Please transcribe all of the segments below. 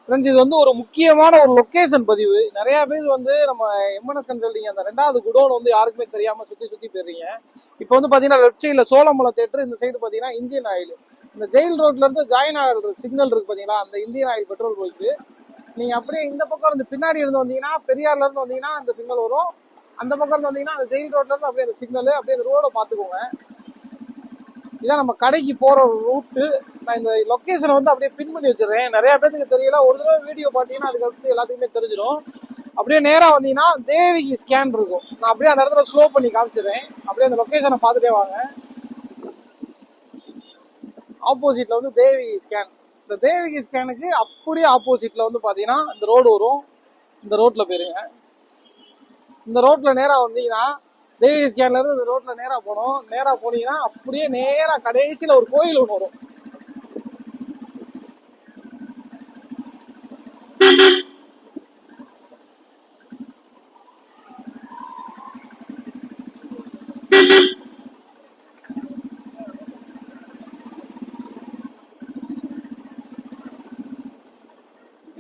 Friends இது வந்து ஒரு முக்கியமான ஒரு லொகேஷன் பதிவு. நிறைய பேர் வந்து நம்ம எம்என்எஸ் கன்சல்டிங் அந்த 2வது குடோன் வந்து யாருக்குமே தெரியாம சுத்தி போயிருங்க. இப்போ வந்து பாத்தீங்கன்னா லெஃப்ட் சைட்ல சோழமலை தேட்டர், இந்த சைடு பாத்தீங்கன்னா இந்தியன் ஆயில். இந்த ஜெயில் ரோட்ல இருந்து ஜாயின் ஆகிற சிக்னல் இருக்கு பாத்தீங்களா, அந்த இந்தியன் ஆயில் பெட்ரோல் போயிட்டு நீங்க அப்படியே இந்த பக்கம் இருந்து பின்னாடி இருந்து வந்தீங்கன்னா, பெரியார்ல இருந்து வந்தீங்கன்னா அந்த சிக்னல் வரும். அந்த பக்கம் இருந்து வந்தீங்கன்னா அந்த ஜெயில் ரோட்ல இருந்து அப்படியே அந்த சிக்னல் அப்படியே அந்த ரோட பாத்துக்கோங்க. இதான் நம்ம கடைக்கு போற ரூட்டு. நான் இந்த லொகேஷனை வந்து அப்படியே பின் பண்ணி வச்சிருக்கேன். நிறைய பேருக்கு தெரியல, ஒரு தடவை வீடியோ பார்த்தீங்கன்னா அதுக்கு அடுத்து எல்லாத்துக்குமே தெரிஞ்சிடும். அப்படியே நேரா வந்தீங்கன்னா தேவிகி ஸ்கேன் இருக்கும். நான் அப்படியே அந்த இடத்துல ஸ்லோ பண்ணி காமிச்சிடுறேன். அப்படியே அந்த லொகேஷனை பார்த்துட்டே வாங்க. ஆப்போசிட்ல வந்து தேவிகி ஸ்கேன். இந்த தேவிகி ஸ்கேனுக்கு அப்படியே ஆப்போசிட்ல வந்து பாத்தீங்கன்னா இந்த ரோடு வரும். இந்த ரோட்ல போயிருங்க. இந்த ரோட்ல நேரா வந்தீங்கன்னா தேவி ஸ்கேன்ல இருந்து இந்த ரோட்ல நேரா போனோம். நேரா போனீங்கன்னா அப்படியே நேரா கடைசியில ஒரு கோயில் ஒன்று வரும்.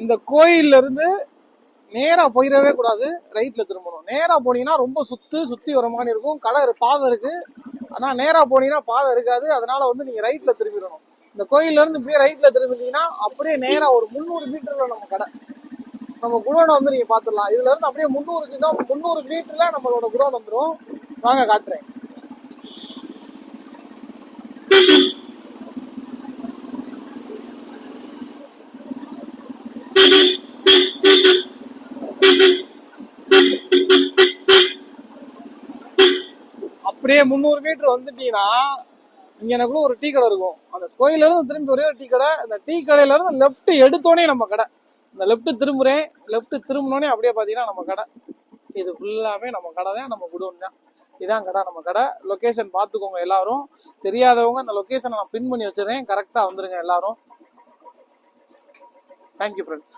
இந்த கோயில்ல இருந்து நேரா போயிடவே கூடாது, ரைட்ல திரும்பணும். நேரா போனீங்கன்னா ரொம்ப சுத்தி வர மாதிரி இருக்கும். கடை பாதை இருக்கு, ஆனா நேரா போனீங்கன்னா பாதை இருக்காது. அதனால வந்து நீங்க ரைட்ல திரும்பிடணும். இந்த கோயில்ல இருந்து இப்படியே ரைட்ல திரும்பிட்டீங்கன்னா அப்படியே நேரா ஒரு 300 மீட்டர்ல நம்ம கடை, நம்ம குடோனை வந்து நீங்க பாத்துடலாம். இதுல இருந்து அப்படியே 300 மீட்டர்ல நம்மளோட குடோன் வந்துடும். வாங்க காட்டுறேன். அப்படியே 300 மீட்டர் வந்துட்டீங்கன்னா இங்க எனக்குள்ள ஒரு டீ கடை இருக்கும். அந்த கோயில இருந்து திரும்பி ஒரே ஒரு டீ கடை. அந்த டீ கடையில இருந்து லெப்ட் எடுத்தோடனே நம்ம கடை. இந்த லெப்ட் திரும்புறேன், லெப்ட் திரும்பினோடனே அப்படியே பாத்தீங்கன்னா நம்ம கடை. இது ஃபுல்லாவே நம்ம கடை தான், நம்ம குடோன் தான். இதான் கடை, நம்ம கடை. லொகேஷன் பாத்துக்கோங்க எல்லாரும். தெரியாதவங்க அந்த லொகேஷனை நான் பின் பண்ணி வச்சிருக்கேன். கரெக்டா வந்துருங்க எல்லாரும். Thank you friends.